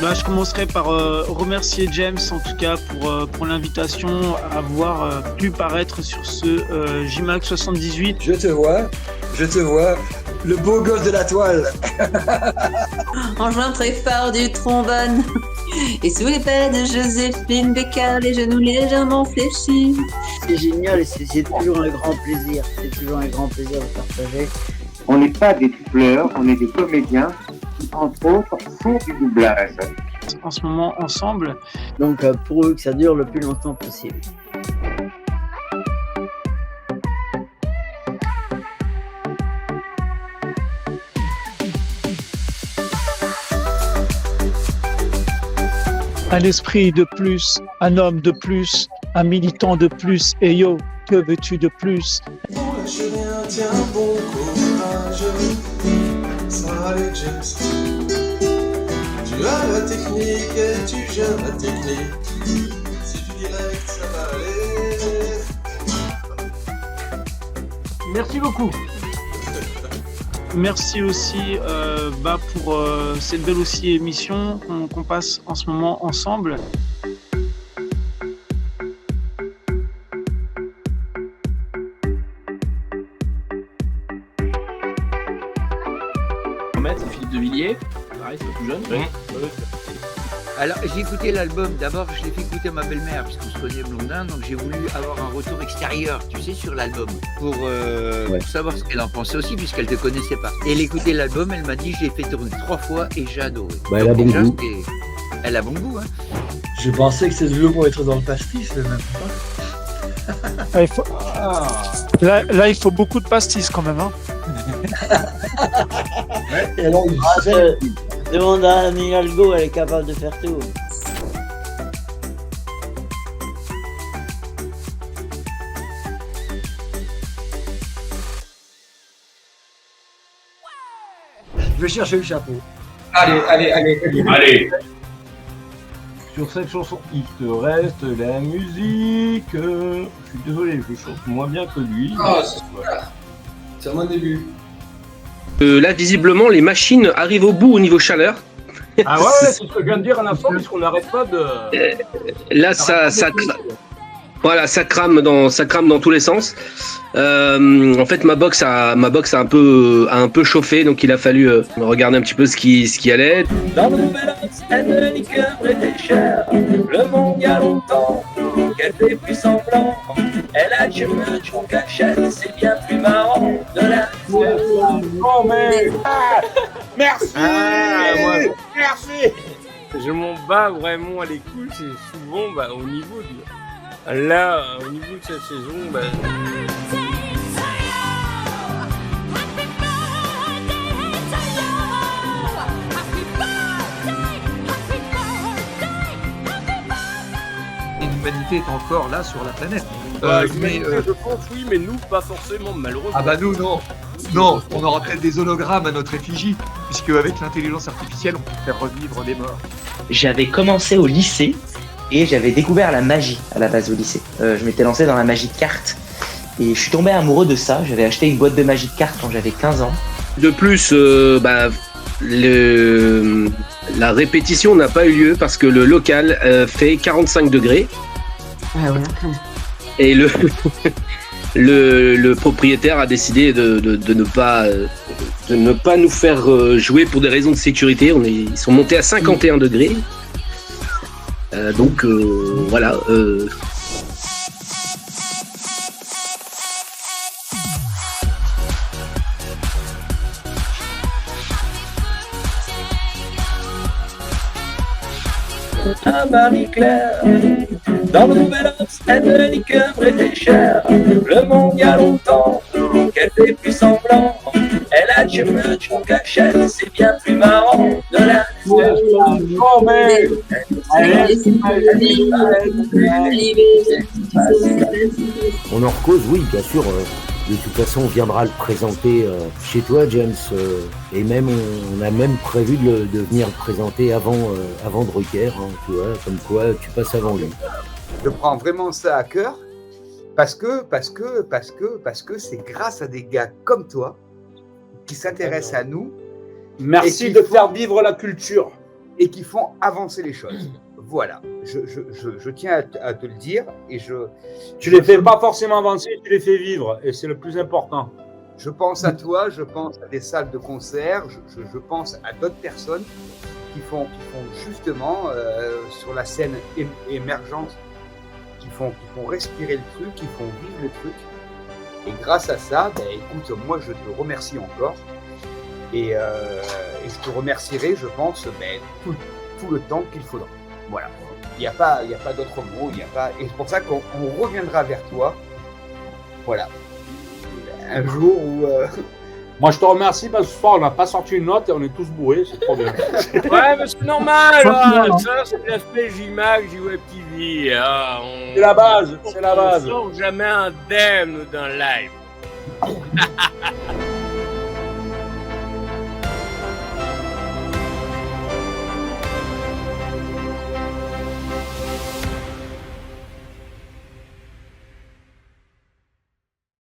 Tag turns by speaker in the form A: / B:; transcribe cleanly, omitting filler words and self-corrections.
A: Bah, je commencerai par remercier James en tout cas pour l'invitation à avoir pu paraître sur ce JMAC 78.
B: Je te vois, le beau gosse de la toile.
C: En jouant très fort du trombone et sous les pas de Joséphine Bécard, les genoux légèrement fléchis.
D: C'est génial et c'est toujours un grand plaisir. C'est toujours un grand plaisir de partager.
E: On n'est pas des doubleurs, on est des comédiens qui, entre autres, font du doublage.
A: En ce moment, ensemble.
D: Donc pour eux, que ça dure le plus longtemps possible.
F: Un esprit de plus, un homme de plus, un militant de plus, et yo, que veux-tu de plus?
G: Bon, lâche rien, tiens, bon courage, ça allait James. Tu as la technique et tu gères la technique, si tu direct, ça va aller.
F: Merci beaucoup.
A: Merci aussi pour cette belle aussi émission qu'on passe en ce moment ensemble.
H: C'est Philippe de Villiers, pareil, c'est plus jeune. Oui.
I: Alors j'ai écouté l'album, d'abord je l'ai fait écouter à ma belle-mère parce qu'on se connaît Blondin, donc j'ai voulu avoir un retour extérieur, tu sais, sur l'album, pour savoir ce qu'elle en pensait aussi puisqu'elle ne te connaissait pas. Et elle écoutait l'album, elle m'a dit je l'ai fait tourner 3 fois et j'ai adoré.
B: Bah, elle a bon goût.
I: Elle a bon goût, hein.
B: Je pensais que c'était jeu pour être dans le pastis, même pas.
F: Là, il faut beaucoup de pastis quand même. Hein.
B: Et alors,
D: Demande à Anne Hidalgo, elle est capable de faire tout.
B: je vais chercher le chapeau.
H: Allez.
J: Sur cette chanson, il te reste la musique. Je suis désolé, je chante moins bien que lui.
G: Ah, c'est super. C'est à mon début.
H: Là, visiblement, les machines arrivent au bout au niveau chaleur.
J: Ah ouais, c'est ce que je viens de dire à l'instant, puisqu'on n'arrête pas de...
H: Là, ça crame dans tous les sens. En fait, ma box a un peu chauffé, donc il a fallu regarder un petit peu ce qui allait.
K: Dans le nouvel ox, elle liqueur était chère. Le monde il y a longtemps, qu'elle fait plus semblant. Elle a du merch en cachette, c'est bien plus marrant de la
J: Oh mais...
L: Merci. Merci.
J: Je m'en bats vraiment à les couilles, c'est souvent au niveau de... Là, au niveau de cette saison,
I: L'humanité est encore là sur la planète.
J: je pense oui, mais nous pas forcément, malheureusement.
M: Ah bah nous non. Non, on aura peut-être des hologrammes à notre effigie, puisque avec l'intelligence artificielle, on peut faire revivre des morts.
L: J'avais commencé au lycée et j'avais découvert la magie à la base au lycée. Je m'étais lancé dans la magie de cartes et je suis tombé amoureux de ça. J'avais acheté une boîte de magie de cartes quand j'avais 15 ans.
H: De plus, la répétition n'a pas eu lieu parce que le local fait 45 degrés.
C: Ah ouais.
H: Et le propriétaire a décidé de ne pas nous faire jouer pour des raisons de sécurité. Ils sont montés à 51 degrés. Donc voilà.
K: à Marie-Claire. Dans le nouvel ops, elle liqueur était chère. Le monde il y a longtemps qu'elle fait plus semblant. Elle a du merch en cachette, c'est bien plus marrant de la
N: On en cause, oui, bien sûr. De toute façon, on viendra le présenter chez toi, James. Et même, on a même prévu de venir le présenter avant Drucker, hein, tu vois, comme quoi tu passes avant lui.
B: Je prends vraiment ça à cœur.
O: Parce que c'est grâce à des gars comme toi qui s'intéressent à nous.
P: Merci de faire vivre la culture.
O: Et qui font avancer les choses. Voilà, je tiens à te le dire.
P: Tu les fais pas forcément avancer, tu les fais vivre. Et c'est le plus important.
O: Je pense à toi, je pense à des salles de concert, je pense à d'autres personnes qui font justement sur la scène émergente, qui font respirer le truc, qui font vivre le truc. Et grâce à ça, écoute, moi je te remercie encore. Et je te remercierai, je pense, tout le temps qu'il faudra. Voilà. Il n'y a pas d'autre mot. Et c'est pour ça qu'on reviendra vers toi. Voilà. Un jour où...
P: Moi, je te remercie parce que ce soir, on n'a pas sorti une note et on est tous bourrés. C'est trop bien.
Q: Ouais, mais c'est normal. Ça, c'est l'aspect JMAC, JWeb TV.
P: C'est la base. C'est la base.
Q: On ne sort jamais indemne d'un live.